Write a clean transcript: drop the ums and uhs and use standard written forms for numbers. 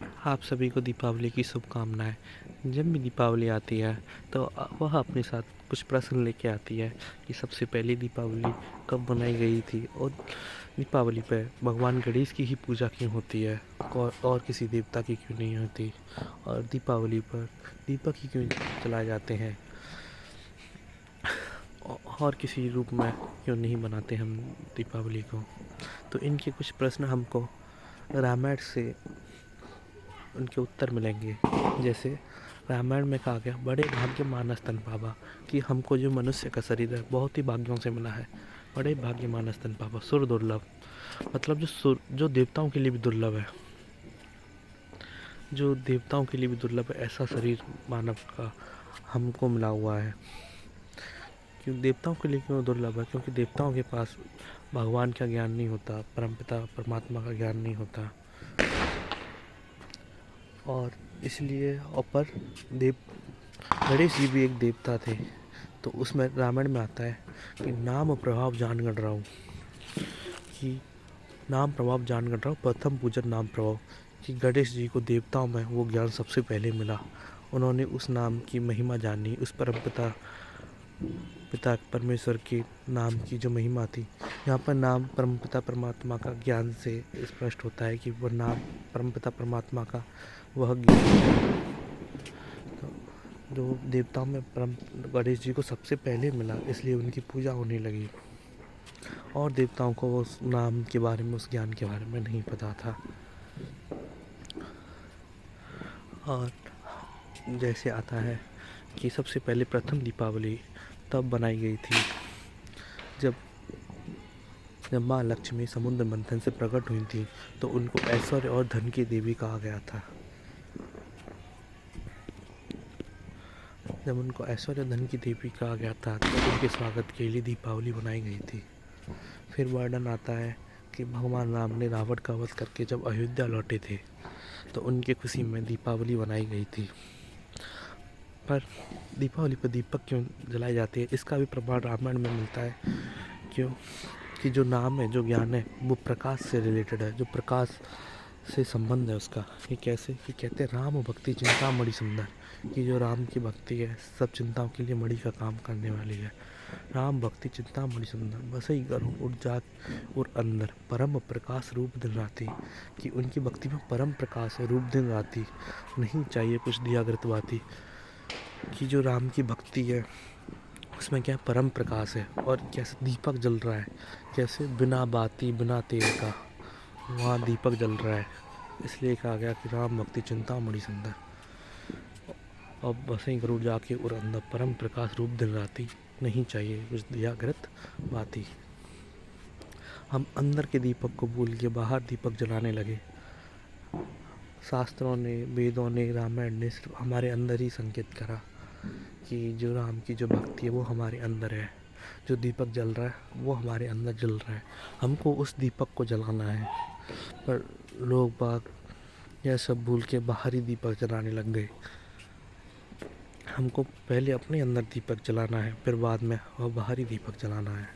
आप सभी को दीपावली की शुभकामनाएं। जब भी दीपावली आती है तो वह अपने साथ कुछ प्रश्न लेके आती है कि सबसे पहली दीपावली कब बनाई गई थी और दीपावली पर भगवान गणेश की ही पूजा क्यों होती है और किसी देवता की क्यों नहीं होती, और दीपावली पर दीपक ही क्यों जलाए जाते हैं और किसी रूप में क्यों नहीं बनाते हम दीपावली को। तो इनके कुछ प्रश्न हमको रामायण से उनके उत्तर मिलेंगे। जैसे रामायण में कहा गया, बड़े भाग्य मानस तन पावा, कि हमको जो मनुष्य का शरीर है बहुत ही भाग्यों से मिला है। बड़े भाग्य मानस तन पावा, सुर दुर्लभ, मतलब जो देवताओं के लिए भी दुर्लभ है, जो देवताओं के लिए भी दुर्लभ है, ऐसा शरीर मानव का हमको मिला हुआ है। क्यों देवताओं के लिए क्यों दुर्लभ है? क्योंकि देवताओं के पास भगवान का ज्ञान नहीं होता, परमपिता परमात्मा का ज्ञान नहीं होता, और इसलिए और पर देव गणेश जी भी एक देवता थे। तो उसमें रामायण में आता है कि नाम प्रभाव जान गण रहा हूँ, कि नाम प्रभाव जान गण रहा हूँ, प्रथम पूजन नाम प्रभाव, कि गणेश जी को देवताओं में वो ज्ञान सबसे पहले मिला। उन्होंने उस नाम की महिमा जानी, उस पिता परमेश्वर के नाम की जो महिमा थी। यहाँ पर नाम परमपिता परमात्मा का ज्ञान से स्पष्ट होता है कि वह नाम परमपिता परमात्मा का वह ज्ञान है। तो जो देवताओं में परम गणेश जी को सबसे पहले मिला, इसलिए उनकी पूजा होने लगी, और देवताओं को उस नाम के बारे में, उस ज्ञान के बारे में नहीं पता था। और जैसे आता है कि सबसे पहले प्रथम दीपावली तब बनाई गई थी जब जब माँ लक्ष्मी समुद्र मंथन से प्रकट हुई थी, तो उनको ऐश्वर्य और धन की देवी कहा गया था। जब उनको ऐश्वर्य धन की देवी कहा गया था तो उनके स्वागत के लिए दीपावली बनाई गई थी। फिर वर्णन आता है कि भगवान राम ने रावण का वध करके जब अयोध्या लौटे थे तो उनके खुशी में दीपावली बनाई गई थी। पर दीपावली पर दीपक क्यों जलाए जाते हैं, इसका भी प्रमाण रामायण में मिलता है। क्यों कि जो नाम है, जो ज्ञान है, वो प्रकाश से रिलेटेड है, जो प्रकाश से संबंध है उसका। कि कैसे, कि कहते हैं राम भक्ति चिंता मणि सुंदर, कि जो राम की भक्ति है सब चिंताओं के लिए मणि का काम करने वाली है। राम भक्ति चिंता मणि सुंदर, बस ही करूँ उठ जात और अंदर परम प्रकाश रूप दिन राती, कि उनकी भक्ति में परम प्रकाश है, रूप दिन राती, नहीं चाहिए कुछ दियागृत बाती। कि जो राम की भक्ति है उसमें क्या परम प्रकाश है, और कैसे दीपक जल रहा है, कैसे बिना बाती बिना तेल का वहाँ दीपक जल रहा है। इसलिए कहा गया कि राम भक्ति चिंता मणि सुंदर, और बसें गरुड़ जाके और अंदर परम प्रकाश रूप दिन राती, नहीं चाहिए कुछ दियागृत बाती। हम अंदर के दीपक को भूल के बाहर दीपक जलाने लगे। शास्त्रों ने, वेदों ने, रामायण ने सिर्फ हमारे अंदर ही संकेत करा कि जो राम की जो भक्ति है वो हमारे अंदर है, जो दीपक जल रहा है वो हमारे अंदर जल रहा है, हमको उस दीपक को जलाना है। पर लोग बाग यह सब भूल के बाहरी दीपक जलाने लग गए। हमको पहले अपने अंदर दीपक जलाना है, फिर बाद में वह बाहरी दीपक जलाना है।